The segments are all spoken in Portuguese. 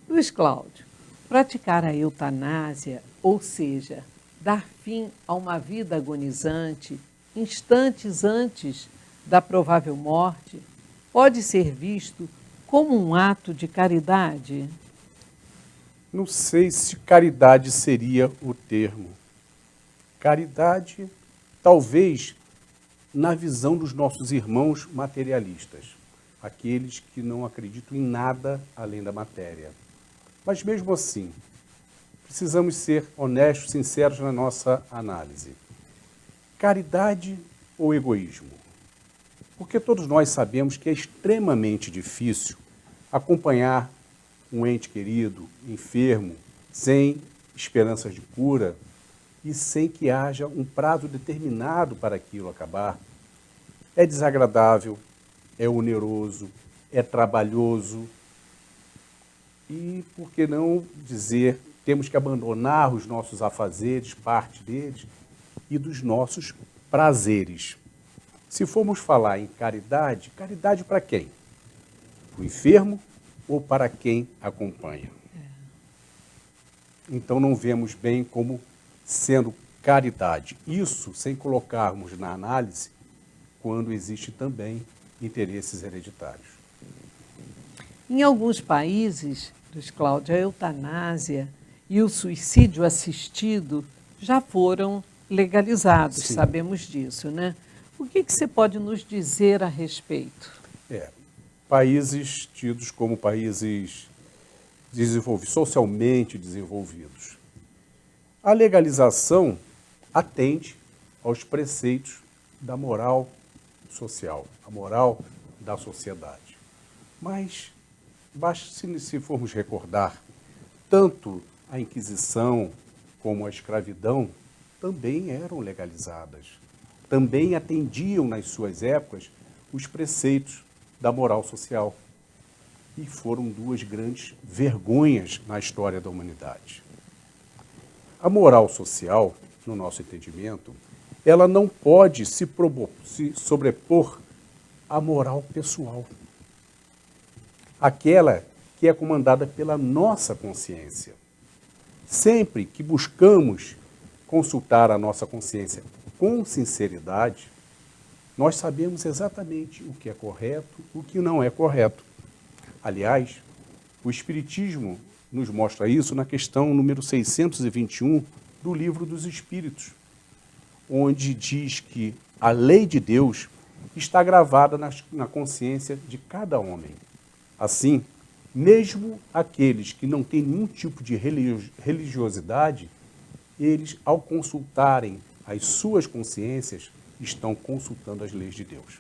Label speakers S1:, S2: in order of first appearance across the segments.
S1: Luiz Cláudio, praticar a eutanásia, ou seja, dar fim a uma vida agonizante, instantes antes da provável morte, pode ser visto como um ato de caridade?
S2: Não sei se caridade seria o termo. Caridade, talvez, na visão dos nossos irmãos materialistas, aqueles que não acreditam em nada além da matéria. Mas mesmo assim, precisamos ser honestos, sinceros na nossa análise. Caridade ou egoísmo? Porque todos nós sabemos que é extremamente difícil acompanhar um ente querido, enfermo, sem esperanças de cura e sem que haja um prazo determinado para aquilo acabar. É desagradável, é oneroso, é trabalhoso e, por que não dizer, temos que abandonar os nossos afazeres, parte deles, e dos nossos prazeres. Se formos falar em caridade, caridade para quem? Para o enfermo ou para quem acompanha? Então não vemos bem como sendo caridade. Isso sem colocarmos na análise quando existe também interesses hereditários.
S1: Em alguns países, Luiz Cláudio, a eutanásia e o suicídio assistido já foram legalizados,
S2: Sim.
S1: Sabemos disso, né? O que você pode nos dizer a respeito?
S2: Países tidos como países socialmente desenvolvidos. A legalização atende aos preceitos da moral social, a moral da sociedade. Mas, se formos recordar, tanto a Inquisição como a escravidão também eram legalizadas, também atendiam nas suas épocas os preceitos da moral social. E foram duas grandes vergonhas na história da humanidade. A moral social, no nosso entendimento, ela não pode se sobrepor à moral pessoal. Aquela que é comandada pela nossa consciência. Sempre que buscamos consultar a nossa consciência com sinceridade, nós sabemos exatamente o que é correto, o que não é correto. Aliás, o Espiritismo nos mostra isso na questão número 621 do Livro dos Espíritos, onde diz que a lei de Deus está gravada na consciência de cada homem. Assim, mesmo aqueles que não têm nenhum tipo de religiosidade, eles, ao consultarem as suas consciências, estão consultando as leis de Deus.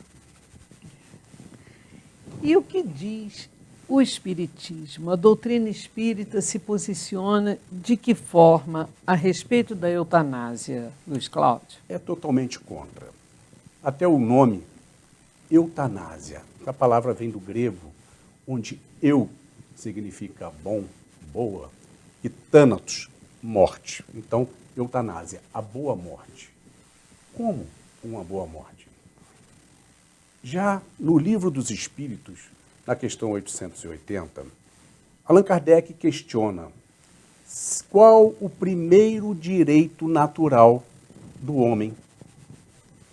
S1: E o que diz o Espiritismo? A doutrina espírita se posiciona de que forma a respeito da eutanásia, Luiz Cláudio?
S2: É totalmente contra. Até o nome, eutanásia, a palavra vem do grego, onde eu significa bom, boa, e thanatos, morte. Então, eutanásia, a boa morte. Como uma boa morte? Já no Livro dos Espíritos, na questão 880, Allan Kardec questiona qual o primeiro direito natural do homem.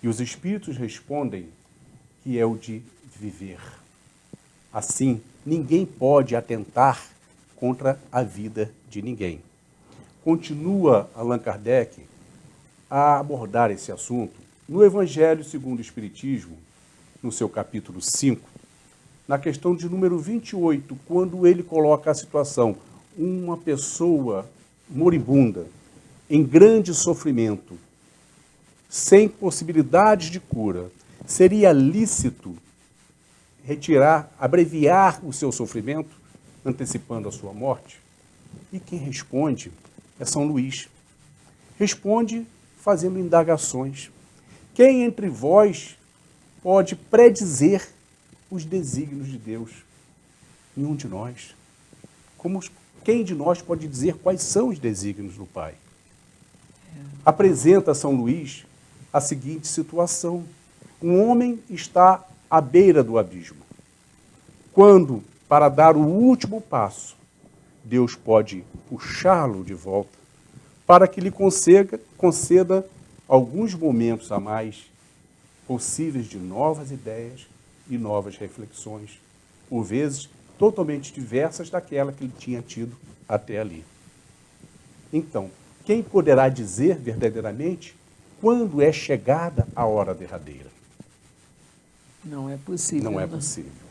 S2: E os espíritos respondem que é o de viver. Assim, ninguém pode atentar contra a vida de ninguém. Continua Allan Kardec a abordar esse assunto no Evangelho segundo o Espiritismo, no seu capítulo 5, na questão de número 28, quando ele coloca a situação, uma pessoa moribunda, em grande sofrimento, sem possibilidades de cura, seria lícito retirar, abreviar o seu sofrimento, antecipando a sua morte? E quem responde é São Luís. Responde fazendo indagações. Quem entre vós pode predizer os desígnios de Deus? Nenhum de nós. Quem de nós pode dizer quais são os desígnios do Pai? Apresenta São Luís a seguinte situação. Um homem está à beira do abismo, quando, para dar o último passo, Deus pode puxá-lo de volta para que lhe conceda alguns momentos a mais possíveis de novas ideias e novas reflexões, por vezes totalmente diversas daquela que ele tinha tido até ali. Então, quem poderá dizer verdadeiramente quando é chegada a hora derradeira?
S1: Não é possível.
S2: Não é
S1: né?
S2: possível.